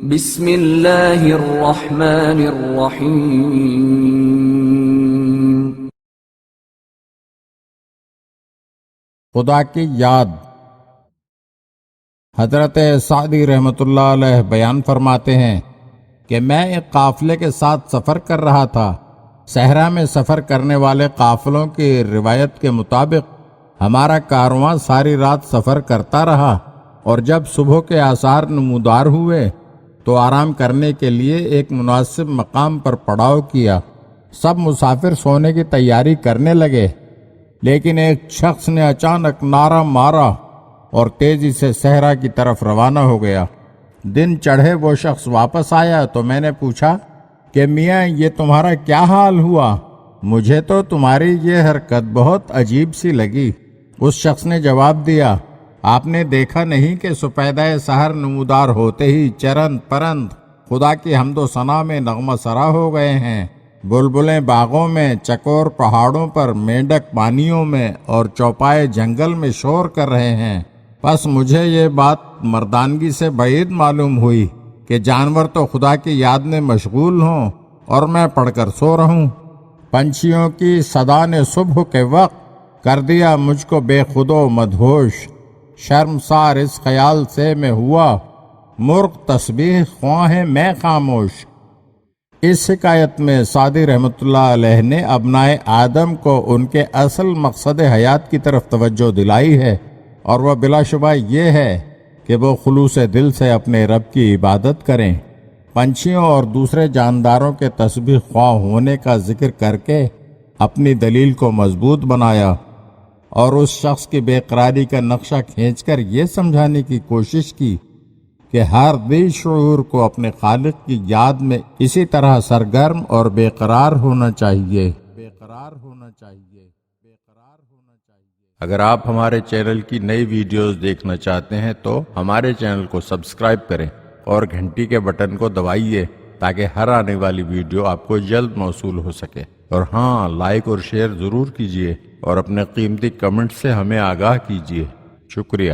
بسم اللہ الرحمن الرحیم۔ خدا کی یاد۔ حضرت سعدی رحمۃ اللہ علیہ بیان فرماتے ہیں کہ میں ایک قافلے کے ساتھ سفر کر رہا تھا۔ صحرا میں سفر کرنے والے قافلوں کی روایت کے مطابق ہمارا کارواں ساری رات سفر کرتا رہا، اور جب صبح کے آثار نمودار ہوئے تو آرام کرنے کے لیے ایک مناسب مقام پر پڑاؤ کیا۔ سب مسافر سونے کی تیاری کرنے لگے، لیکن ایک شخص نے اچانک نعرہ مارا اور تیزی سے صحرا کی طرف روانہ ہو گیا۔ دن چڑھے وہ شخص واپس آیا تو میں نے پوچھا کہ میاں یہ تمہارا کیا حال ہوا؟ مجھے تو تمہاری یہ حرکت بہت عجیب سی لگی۔ اس شخص نے جواب دیا، آپ نے دیکھا نہیں کہ سپیدہ سحر نمودار ہوتے ہی چرند پرند خدا کی حمد و ثنا میں نغمہ سرا ہو گئے ہیں؟ بلبلیں باغوں میں، چکور پہاڑوں پر، مینڈک پانیوں میں اور چوپائے جنگل میں شور کر رہے ہیں۔ بس مجھے یہ بات مردانگی سے بعید معلوم ہوئی کہ جانور تو خدا کی یاد میں مشغول ہوں اور میں پڑھ کر سو رہوں۔ پنچھیوں کی صدا نے صبح کے وقت کر دیا مجھ کو بے خود و مدہوش۔ شرمسار اس خیال سے میں ہوا مرغ تسبیح خواں ہے میں خاموش۔ اس حکایت میں سعدی رحمۃ اللہ علیہ نے ابنائے آدم کو ان کے اصل مقصد حیات کی طرف توجہ دلائی ہے، اور وہ بلا شبہ یہ ہے کہ وہ خلوص دل سے اپنے رب کی عبادت کریں۔ پنچھیوں اور دوسرے جانداروں کے تسبیح خواں ہونے کا ذکر کر کے اپنی دلیل کو مضبوط بنایا، اور اس شخص کی بے قراری کا نقشہ کھینچ کر یہ سمجھانے کی کوشش کی کہ ہر ذی شعور کو اپنے خالق کی یاد میں اسی طرح سرگرم اور بے قرار ہونا چاہیے۔ اگر آپ ہمارے چینل کی نئی ویڈیوز دیکھنا چاہتے ہیں تو ہمارے چینل کو سبسکرائب کریں اور گھنٹی کے بٹن کو دبائیے تاکہ ہر آنے والی ویڈیو آپ کو جلد موصول ہو سکے۔ اور ہاں، لائک اور شیئر ضرور کیجیے اور اپنے قیمتی کمنٹ سے ہمیں آگاہ کیجیے۔ شکریہ۔